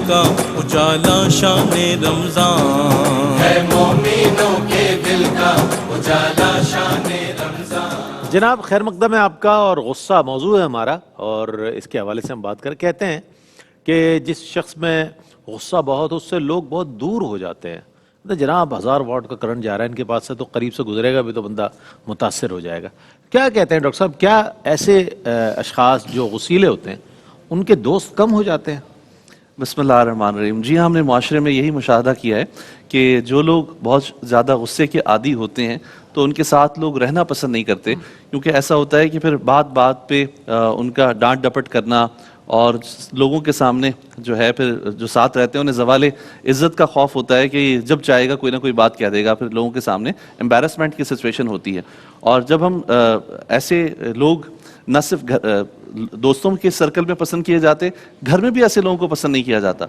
کا اجالا شان رمضان، ہے مومنوں کے دل کا اجالا شان رمضان۔ جناب خیر مقدم ہے آپ کا، اور غصہ موضوع ہے ہمارا، اور اس کے حوالے سے ہم بات کریں۔ کہتے ہیں کہ جس شخص میں غصہ بہت اس سے لوگ بہت دور ہو جاتے ہیں۔ جناب 1000 واٹ کا کرنٹ جا رہا ہے ان کے پاس سے، تو قریب سے گزرے گا بھی تو بندہ متاثر ہو جائے گا۔ کیا کہتے ہیں ڈاکٹر صاحب، کیا ایسے اشخاص جو غصیلے ہوتے ہیں ان کے دوست کم ہو جاتے ہیں؟ بسم اللہ الرحمن الرحیم۔ جی ہاں، ہم نے معاشرے میں یہی مشاہدہ کیا ہے کہ جو لوگ بہت زیادہ غصے کے عادی ہوتے ہیں تو ان کے ساتھ لوگ رہنا پسند نہیں کرتے، کیونکہ ایسا ہوتا ہے کہ پھر بات بات پہ ان کا ڈانٹ ڈپٹ کرنا، اور لوگوں کے سامنے جو ہے پھر جو ساتھ رہتے ہیں انہیں زوال عزت کا خوف ہوتا ہے کہ جب چاہے گا کوئی نہ کوئی بات کہہ دے گا، پھر لوگوں کے سامنے امبیرسمنٹ کی سچویشن ہوتی ہے۔ اور جب ہم ایسے لوگ نہ صرف دوستوں کے سرکل میں پسند کیے جاتے، گھر میں بھی ایسے لوگوں کو پسند نہیں کیا جاتا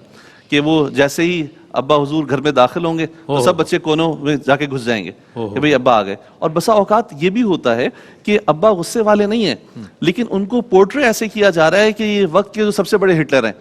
کہ وہ جیسے ہی ابا حضور گھر میں داخل ہوں گے تو سب بچے کونوں میں جا کے گھس جائیں گے کہ بھئی ابا آ گئے۔ اور بسا اوقات یہ بھی ہوتا ہے کہ ابا غصے والے نہیں ہیں، لیکن ان کو پورٹری ایسے کیا جا رہا ہے کہ یہ وقت کے جو سب سے بڑے ہٹلر ہیں،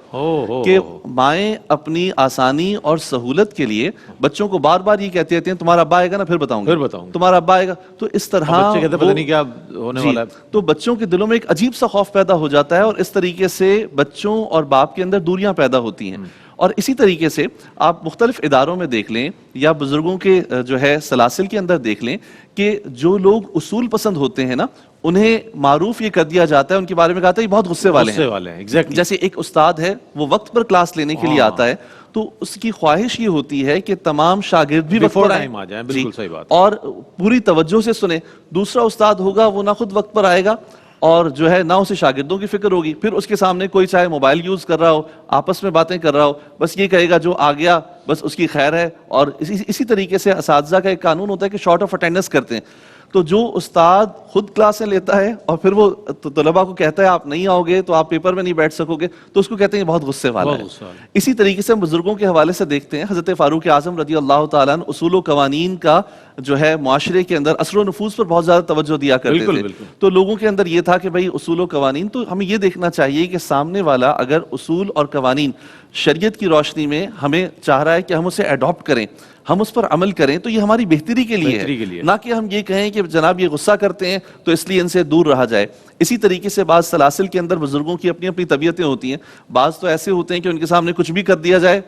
کہ مائیں اپنی آسانی اور سہولت کے لیے بچوں کو بار بار یہ کہتے رہتے ہیں تمہارا ابا آئے گا نا پھر بتاؤں گا، تمہارا ابا آئے گا۔ تو اس طرح بچے کہتے پتہ نہیں کیا ہونے والا ہے، تو بچوں کے دلوں میں ایک عجیب سا خوف پیدا ہو جاتا ہے، اور اس طریقے سے بچوں اور باپ کے اندر دوریاں پیدا ہوتی ہیں۔ اور اسی طریقے سے آپ مختلف اداروں میں دیکھ لیں یا بزرگوں کے جو ہے سلاسل کے اندر دیکھ لیں کہ جو لوگ اصول پسند ہوتے ہیں نا، انہیں معروف یہ کر دیا جاتا ہے، ان کے بارے میں کہا جاتا ہے یہ بہت غصے والے ہیں۔ جیسے ایک استاد ہے، وہ وقت پر کلاس لینے کے لیے آتا ہے تو اس کی خواہش یہ ہوتی ہے کہ تمام شاگرد بھی وقت پر آئیں، بالکل صحیح بات، اور پوری توجہ سے سنیں۔ دوسرا استاد ہوگا وہ نہ خود وقت پر آئے گا اور جو ہے نہ اسے شاگردوں کی فکر ہوگی، پھر اس کے سامنے کوئی چاہے موبائل یوز کر رہا ہو، آپس میں باتیں کر رہا ہو، بس یہ کہے گا جو آ گیا بس اس کی خیر ہے۔ اور اسی طریقے سے اساتذہ کا ایک قانون ہوتا ہے کہ شارٹ آف اٹینڈنس کرتے ہیں۔ تو جو استاد خود کلاسیں لیتا ہے اور پھر وہ طلباء کو کہتا ہے آپ نہیں آؤ گے تو آپ پیپر میں نہیں بیٹھ سکو گے، تو اس کو کہتے ہیں یہ بہت غصے والا ہے۔ اسی طریقے سے ہم بزرگوں کے حوالے سے دیکھتے ہیں، حضرت فاروق اعظم رضی اللہ تعالیٰ عنہ اصول و قوانین کا جو ہے معاشرے کے اندر اثر و نفوذ پر بہت زیادہ توجہ دیا کرتے تھے۔ تو لوگوں کے اندر یہ تھا کہ بھئی اصول و قوانین، تو ہمیں یہ دیکھنا چاہیے کہ سامنے والا اگر اصول اور قوانین شریعت کی روشنی میں ہمیں چاہ رہا ہے کہ ہم اسے اڈاپٹ کریں، ہم اس پر عمل کریں، تو یہ ہماری بہتری کے لیے ہے، نہ کہ ہم یہ کہیں کہ جناب یہ غصہ کرتے ہیں تو اس لیے ان سے دور رہا جائے۔ اسی طریقے سے بعض سلاسل کے اندر بزرگوں کی اپنی اپنی طبیعتیں ہوتی ہیں، بعض تو ایسے ہوتے ہیں کہ ان کے سامنے کچھ بھی کر دیا جائے،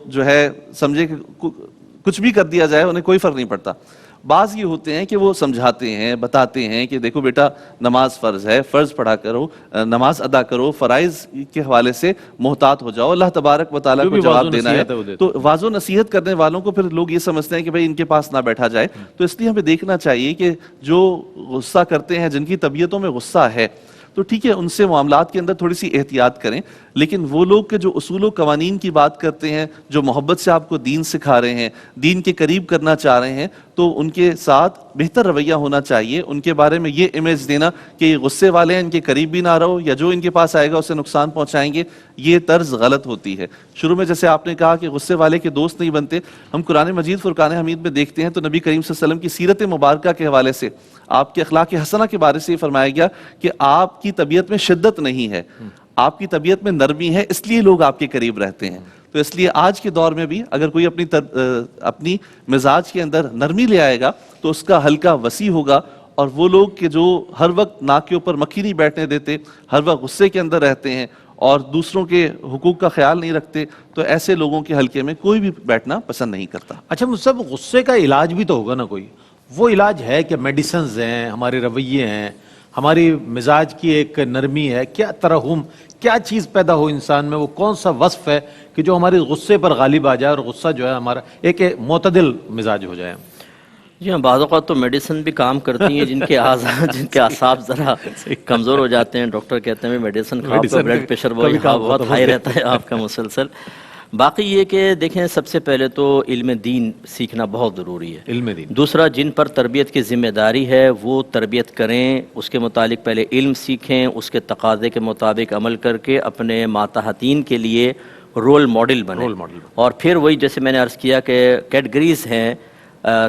جو ہے سمجھے کہ کچھ بھی کر دیا جائے انہیں کوئی فرق نہیں پڑتا۔ بعض یہ ہوتے ہیں کہ وہ سمجھاتے ہیں، بتاتے ہیں کہ دیکھو بیٹا نماز فرض ہے، فرض پڑھا کرو، نماز ادا کرو، فرائض کے حوالے سے محتاط ہو جاؤ، اللہ تبارک و تعالیٰ کو جواب دینا ہے۔ تو واضح و نصیحت کرنے والوں کو پھر لوگ یہ سمجھتے ہیں کہ بھئی ان کے پاس نہ بیٹھا جائے۔ تو اس لیے ہمیں دیکھنا چاہیے کہ جو غصہ کرتے ہیں، جن کی طبیعتوں میں غصہ ہے، تو ٹھیک ہے ان سے معاملات کے اندر تھوڑی سی احتیاط کریں، لیکن وہ لوگ کہ جو اصول و قوانین کی بات کرتے ہیں، جو محبت سے آپ کو دین سکھا رہے ہیں، دین کے قریب کرنا چاہ رہے ہیں، تو ان کے ساتھ بہتر رویہ ہونا چاہیے۔ ان کے بارے میں یہ امیج دینا کہ یہ غصے والے ہیں، ان کے قریب بھی نہ رہو، یا جو ان کے پاس آئے گا اسے نقصان پہنچائیں گے، یہ طرز غلط ہوتی ہے۔ شروع میں جیسے آپ نے کہا کہ غصے والے کے دوست نہیں بنتے، ہم قرآن مجید فرقان حمید میں دیکھتے ہیں تو نبی کریم صلی اللہ علیہ وسلم کی سیرت مبارکہ کے حوالے سے، آپ کے اخلاق حسنہ کے بارے سے یہ فرمایا گیا کہ آپ کی طبیعت میں شدت نہیں ہے، آپ کی طبیعت میں نرمی ہے، اس لیے لوگ آپ کے قریب رہتے ہیں۔ تو اس لیے آج کے دور میں بھی اگر کوئی اپنی مزاج کے اندر نرمی لے آئے گا تو اس کا حلقہ وسیع ہوگا، اور وہ لوگ کہ جو ہر وقت ناک کے اوپر مکھی نہیں بیٹھنے دیتے، ہر وقت غصے کے اندر رہتے ہیں اور دوسروں کے حقوق کا خیال نہیں رکھتے، تو ایسے لوگوں کے حلقے میں کوئی بھی بیٹھنا پسند نہیں کرتا۔ اچھا مصعب، غصے کا علاج بھی تو ہوگا نا کوئی؟ وہ علاج ہے کہ میڈیسنز ہیں، ہمارے رویے ہیں، ہماری مزاج کی ایک نرمی ہے، کیا ترحم، کیا چیز پیدا ہو انسان میں، وہ کون سا وصف ہے کہ جو ہمارے غصے پر غالب آ جائے اور غصہ جو ہے ہمارا ایک معتدل مزاج ہو جائے؟ جی ہاں، بعض اوقات تو میڈیسن بھی کام کرتی ہیں، جن کے اعصاب ذرا کمزور ہو جاتے ہیں، ڈاکٹر کہتے ہیں میڈیسن کھاؤ، بلڈ پریشر بہت ہائی رہتا ہے آپ کا مسلسل۔ باقی یہ کہ دیکھیں، سب سے پہلے تو علم دین سیکھنا بہت ضروری ہے، علم دین۔ دوسرا، جن پر تربیت کی ذمہ داری ہے وہ تربیت کریں، اس کے متعلق پہلے علم سیکھیں، اس کے تقاضے کے مطابق عمل کر کے اپنے ماتحتین کے لیے رول ماڈل بنیں، اور پھر وہی جیسے میں نے عرض کیا کہ کیٹگریز ہیں،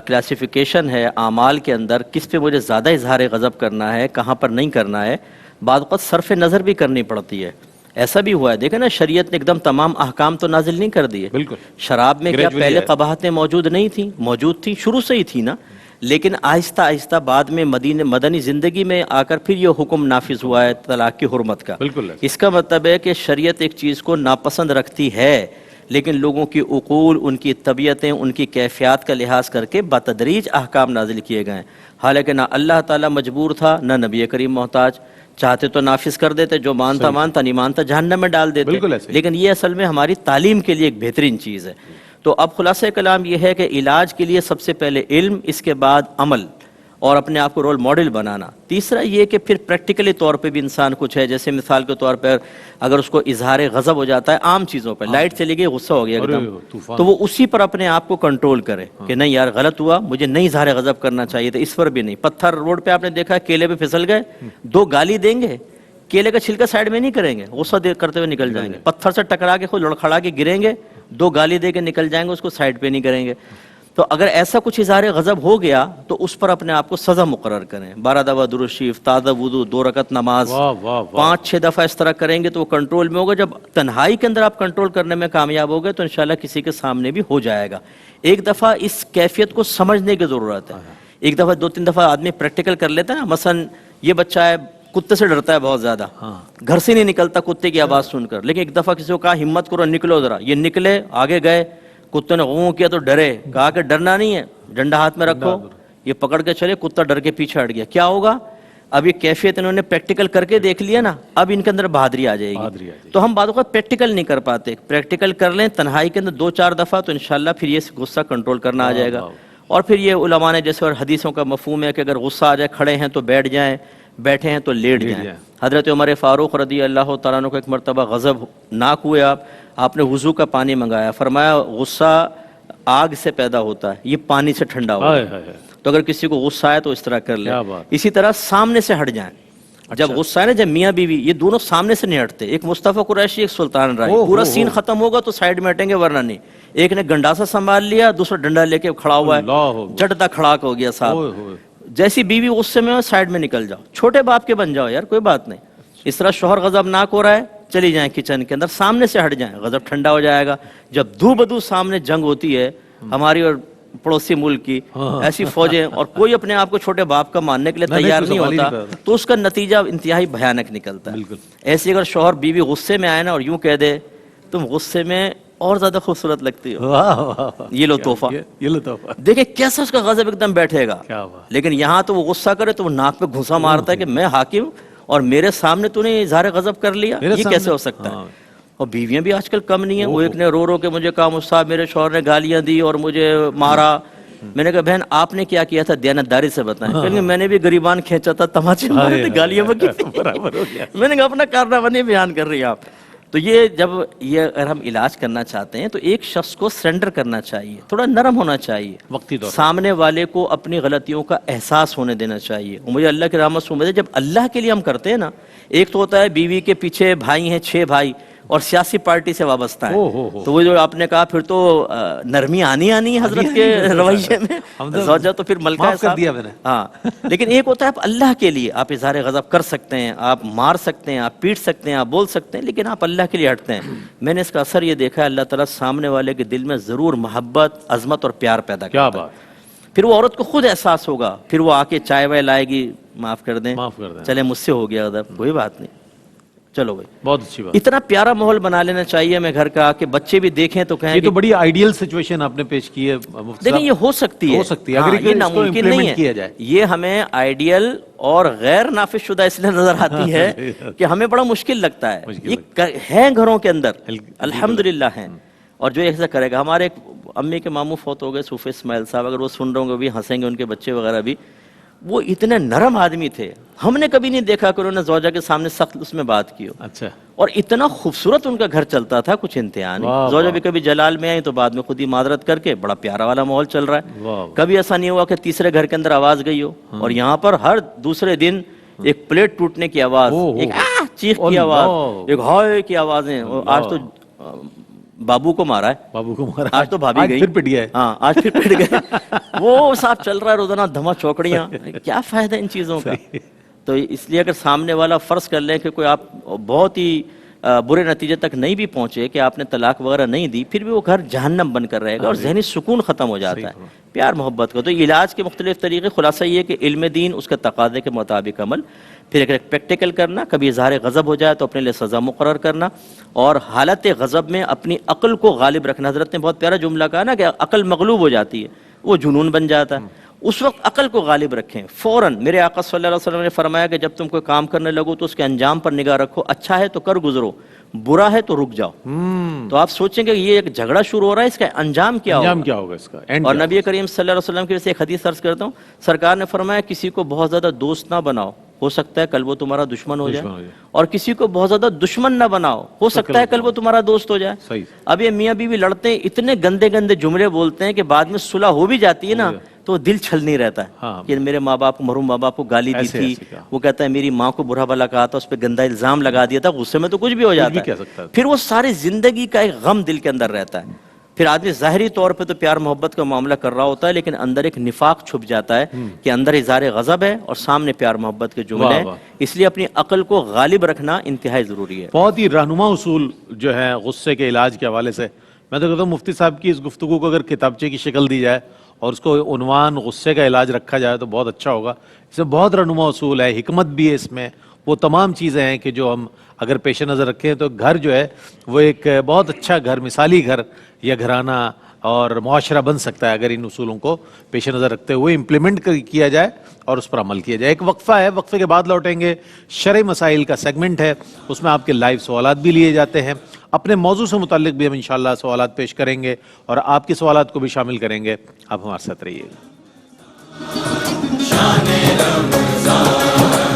کلاسیفیکیشن ہے اعمال کے اندر، کس پہ مجھے زیادہ اظہار غضب کرنا ہے، کہاں پر نہیں کرنا ہے۔ بعض اوقات صرف نظر بھی کرنی پڑتی ہے ایسا بھی ہوا ہے، دیکھیں نا شریعت نے ایک دم تمام احکام تو نازل نہیں کر دیے. بالکل. شراب میں کیا Gradually پہلے ہے. قباحتیں موجود نہیں تھیں؟ موجود تھیں، شروع سے ہی تھی نا، لیکن آہستہ آہستہ بعد میں مدنی زندگی میں آ کر پھر یہ حکم نافذ ہوا ہے طلاق کی حرمت کا. بالکل. اس کا مطلب ہے کہ شریعت ایک چیز کو ناپسند رکھتی ہے، لیکن لوگوں کی عقول، ان کی طبیعتیں، ان کی کیفیات کا لحاظ کر کے بتدریج احکام نازل کیے گئے ہیں. حالانکہ نہ اللہ تعالیٰ مجبور تھا، نہ نبی کریم محتاج، چاہتے تو نافذ کر دیتے، جو مانتا مانتا، نہیں مانتا جہنم میں ڈال دیتے. بالکل ایسے ہی. لیکن یہ اصل میں ہماری تعلیم کے لیے ایک بہترین چیز ہے. تو اب خلاصہ کلام یہ ہے کہ علاج کے لیے سب سے پہلے علم، اس کے بعد عمل اور اپنے آپ کو رول ماڈل بنانا. تیسرا یہ کہ پھر پریکٹیکلی طور پہ بھی انسان کچھ ہے، جیسے مثال کے طور پر اگر اس کو اظہار غضب ہو جاتا ہے عام چیزوں پہ، لائٹ چلی گئی غصہ ہو گیا ایک دم، تو وہ اسی پر اپنے آپ کو کنٹرول کرے کہ نہیں یار غلط ہوا، مجھے نہیں اظہار غضب کرنا چاہیے تھا، اس پر بھی نہیں. پتھر روڈ پہ آپ نے دیکھا کیلے پہ پھسل گئے، دو گالی دیں گے، کیلے کا چھلکا سائڈ میں نہیں کریں گے، غصہ کرتے ہوئے نکل جائیں گے. پتھر سے ٹکرا کے خود لڑکھڑا کے گریں گے، دو گالی دے کے نکل جائیں گے، اس کو سائڈ پہ نہیں کریں گے. تو اگر ایسا کچھ اظہار غضب ہو گیا تو اس پر اپنے آپ کو سزا مقرر کریں. 12 دفعہ درود شریف، تازہ وضو، 2 رکعت نماز، 5-6 دفعہ اس طرح کریں گے تو وہ کنٹرول میں ہوگا. جب تنہائی کے اندر آپ کنٹرول کرنے میں کامیاب ہو گئے تو انشاءاللہ کسی کے سامنے بھی ہو جائے گا. ایک دفعہ اس کیفیت کو سمجھنے کی ضرورت ہے. ایک دفعہ 2-3 دفعہ آدمی پریکٹیکل کر لیتا ہے نا. مثلا یہ بچہ ہے کتے سے ڈرتا ہے بہت زیادہ، گھر سے نہیں نکلتا کتے کی آواز سن کر، لیکن ایک دفعہ کسی کو کہا ہمت کرو نکلو ذرا، یہ نکلے، آگے گئے، کتے نے غوں کیا تو ڈرے، کہا کہ ڈرنا نہیں ہے، ڈنڈا ہاتھ میں رکھو، یہ پکڑ کے چلے، کتا ڈر کے پیچھے ہٹ گیا. کیا ہوگا؟ اب یہ کیفیت انہوں نے پریکٹیکل کر کے دیکھ لیا نا، اب ان کے اندر بہادری آ جائے گی. تو ہم بعض اوقات پریکٹیکل نہیں کر پاتے، پریکٹیکل کر لیں تنہائی کے اندر 2-4 دفعہ تو انشاءاللہ پھر یہ غصہ کنٹرول کرنا آ جائے گا. اور پھر یہ علماء نے جیسے اور حدیثوں کا مفہوم ہے کہ اگر غصہ آ جائے کھڑے ہیں تو بیٹھ جائیں، بیٹھے ہیں تو لیٹ جائیں. حضرت عمر فاروق رضی اللہ تعالیٰ عنہ کو ایک مرتبہ غضب ناک ہوئے، آپ نے وضو کا پانی منگایا، فرمایا غصہ آگ سے پیدا ہوتا ہے، یہ پانی سے ٹھنڈا ہوتا ہے. تو اگر کسی کو غصہ آئے تو اس طرح کر لے. اسی طرح سامنے سے ہٹ جائیں. جب غصہ ہے نا، جب میاں بیوی یہ دونوں سامنے سے نہیں ہٹتے، ایک مصطفیٰ قریشی ایک سلطان رائی، پورا سین ختم ہوگا تو سائڈ میں ہٹیں گے ورنہ نہیں. ایک نے گنڈاسا سنبھال لیا، دوسرا ڈنڈا لے کے کھڑا ہوا ہے، جٹتا کھڑاک ہو گیا صاحب. جیسی بیوی غصے میں ہو سائڈ میں نکل جاؤ، چھوٹے باپ کے بن جاؤ یار، کوئی بات نہیں. اس طرح شوہر غضب ناک ہو رہا ہے، چلی جائیں کچن کے اندر، سامنے سے ہٹ جائیں، غضب ٹھنڈا ہو جائے گا. جب دو بدو سامنے جنگ ہوتی ہے ہماری اور پڑوسی ملک کی، ایسی فوجیں، اور کوئی اپنے آپ کو چھوٹے باپ کا ماننے کے لیے تیار نہیں ہوتا، تو اس کا نتیجہ انتہائی بھیانک نکلتا ہے. ایسے اگر شوہر بیوی غصے میں آئے نا اور یوں کہہ دے تم غصے میں اور زیادہ خوبصورت لگتی ہو، یہ لو تحفہ، دیکھیں کیسا اس کا غضب ایک دم بیٹھے گا. لیکن یہاں تو وہ غصہ کرے تو وہ ناک پہ گھسا مارتا ہے کہ میں حاکم اور میرے سامنے تو نے اظہار غضب کر لیا، یہ کیسے ہو سکتا ہے. اور بیویاں بھی آج کل کم نہیں ہیں. وہ ایک نے رو رو کے مجھے کہا مصعب میرے شوہر نے گالیاں دی اور مجھے مارا. میں نے کہا بہن آپ نے کیا کیا تھا، دیانتداری سے بتائیں. کہیں میں نے بھی گریبان کھینچا تھا، تماچے مارے تھے، گالیاں بکی. میں نے کہا اپنا کارنامہ نہیں بیان کر رہی آپ. تو یہ جب یہ اگر ہم علاج کرنا چاہتے ہیں تو ایک شخص کو سرنڈر کرنا چاہیے، تھوڑا نرم ہونا چاہیے، وقتی طور سامنے والے کو اپنی غلطیوں کا احساس ہونے دینا چاہیے. مجھے اللہ کی رحمت سے امید ہے جب اللہ کے لیے ہم کرتے ہیں نا، ایک تو ہوتا ہے بیوی کے پیچھے بھائی ہیں 6 بھائی اور سیاسی پارٹی سے وابستہ ہیں، تو وہ جو آپ نے کہا پھر تو نرمی آنی ہے حضرت کے رویے میں، زوجہ تو پھر ملکہ ہے صاحب. ہاں لیکن ایک ہوتا ہے آپ اللہ کے لیے آپ اظہار غضب کر سکتے ہیں، آپ مار سکتے ہیں، آپ پیٹ سکتے ہیں، آپ بول سکتے ہیں، لیکن آپ اللہ کے لیے ہٹتے ہیں. میں نے اس کا اثر یہ دیکھا ہے، اللہ تعالیٰ سامنے والے کے دل میں ضرور محبت، عظمت اور پیار پیدا کرتا ہے. پھر وہ عورت کو خود احساس ہوگا، پھر وہ آ کے چائے وائے لائے گی، معاف کر دیں چلے مجھ سے ہو گیا غضب، کوئی بات نہیں، چلو بھائی. بہت اچھی بات. اتنا پیارا ماحول بنا لینا چاہیے ہمیں گھر کا کہ بچے بھی دیکھیں تو کہیں. یہ تو بڑی آئیڈیل سچویشن آپ نے پیش کی ہے. دیکھیں یہ ہو سکتی ہے، اگر یہ ناممکن نہیں ہے. یہ ہمیں آئیڈیل اور غیر نافذ شدہ اس لیے نظر آتی ہے کہ ہمیں بڑا مشکل لگتا ہے. یہ ہے گھروں کے اندر الحمدللہ ہیں، اور جو ایسا کرے گا. ہمارے ایک امی کے ماموں فوت ہو گئے صوفی اسماعیل صاحب، اگر وہ سن رہے ہوں گے بھی ہنسیں گے، ان کے بچے وغیرہ بھی. وہ اتنے نرم آدمی تھے، ہم نے کبھی نہیں دیکھا کہ انہوں نے زوجہ کے سامنے سخت اس میں بات کی ہو. اچھا. اور اتنا خوبصورت ان کا گھر چلتا تھا، کچھ انتہا نہیں. زوجہ بھی کبھی جلال میں آئی تو بعد میں خود ہی معذرت کر کے بڑا پیارا والا ماحول چل رہا ہے. کبھی ایسا نہیں ہوا کہ تیسرے گھر کے اندر آواز گئی ہو. اور یہاں پر ہر دوسرے دن ایک پلیٹ ٹوٹنے کی آواز، ایک چیخ کی آواز، ایک ہائے کی آوازیں. آج تو بابو کو مارا ہے، آج تو بھابھی گئی، پھر پٹ گیا ہے. ہاں آج پھر پٹ گئے. وہ صاحب چل رہا ہے روزانہ دھما چوکڑیاں. کیا فائدہ ان چیزوں کا. تو اس لیے اگر سامنے والا فرض کر لیں کہ کوئی آپ بہت ہی برے نتیجے تک نہیں بھی پہنچے کہ آپ نے طلاق وغیرہ نہیں دی، پھر بھی وہ گھر جہنم بن کر رہے گا اور ذہنی سکون ختم ہو جاتا ہے پیار محبت کا. تو علاج کے مختلف طریقے، خلاصہ یہ کہ علم دین، اس کے تقاضے کے مطابق عمل، پھر ایک پریکٹیکل کرنا، کبھی اظہار غضب ہو جائے تو اپنے لیے سزا مقرر کرنا، اور حالت غضب میں اپنی عقل کو غالب رکھنا. حضرت نے بہت پیارا جملہ کہا نا کہ عقل مغلوب ہو جاتی ہے، وہ جنون بن جاتا ہے. اس وقت عقل کو غالب رکھیں فوراً. میرے آقا صلی اللہ علیہ وسلم نے فرمایا کہ جب تم کوئی کام کرنے لگو تو اس کے انجام پر نگاہ رکھو، اچھا ہے تو کر گزرو، برا ہے تو رک جاؤ. تو آپ سوچیں کہ یہ ایک جھگڑا شروع ہو رہا ہے، اس کا انجام کیا ہوگا؟ انجام کیا ہوگا اس کا؟ اور نبی کریم صلی اللہ علیہ وسلم کی وجہ سے ایک حدیث عرض کرتا ہوں، سرکار نے فرمایا کسی کو بہت زیادہ دوست نہ بناؤ، ہو سکتا ہے کل وہ تمہارا دشمن ہو جائے، اور کسی کو بہت زیادہ دشمن نہ بناؤ، ہو سکتا ہے کل وہ تمہارا دوست ہو جائے. صحیح. اب یہ میاں بیوی لڑتے ہیں، اتنے گندے گندے جملے بولتے ہیں کہ بعد میں صلح ہو بھی جاتی ہے نا تو دل چھل نہیں رہتا ہے کہ میرے ماں باپ کو، مرحوم ماں باپ کو گالی دی تھی، وہ کہتا ہے میری ماں کو برا بھلا کہا تھا، اس پہ گندا الزام لگا دیا تھا، غصے میں تو کچھ بھی ہو جاتا ہے، پھر وہ ساری زندگی کا ایک غم دل کے اندر رہتا ہے. پھر آدمی ظاہری طور پہ تو پیار محبت کا معاملہ کر رہا ہوتا ہے، لیکن اندر ایک نفاق چھپ جاتا ہے کہ اندر اظہار غضب ہے اور سامنے پیار محبت کے جملے ہیں. اس لیے اپنی عقل کو غالب رکھنا انتہائی ضروری ہے. بہت ہی رہنما اصول جو ہے غصے کے علاج کے حوالے سے. میں تو کہتا ہوں مفتی صاحب کی اس گفتگو کو اگر کتابچے کی شکل دی جائے اور اس کو عنوان غصے کا علاج رکھا جائے تو بہت اچھا ہوگا. اس میں بہت رہنما اصول ہے، حکمت بھی ہے اس میں، وہ تمام چیزیں ہیں کہ جو ہم اگر پیش نظر رکھیں تو گھر جو ہے وہ ایک بہت اچھا گھر، مثالی گھر یا گھرانہ اور معاشرہ بن سکتا ہے اگر ان اصولوں کو پیش نظر رکھتے ہوئے امپلیمنٹ کیا جائے اور اس پر عمل کیا جائے. ایک وقفہ ہے، وقفے کے بعد لوٹیں گے. شرعی مسائل کا سیگمنٹ ہے، اس میں آپ کے لائیو سوالات بھی لیے جاتے ہیں. اپنے موضوع سے متعلق بھی ہم انشاءاللہ سوالات پیش کریں گے اور آپ کے سوالات کو بھی شامل کریں گے. آپ ہمارے ساتھ رہیے گا.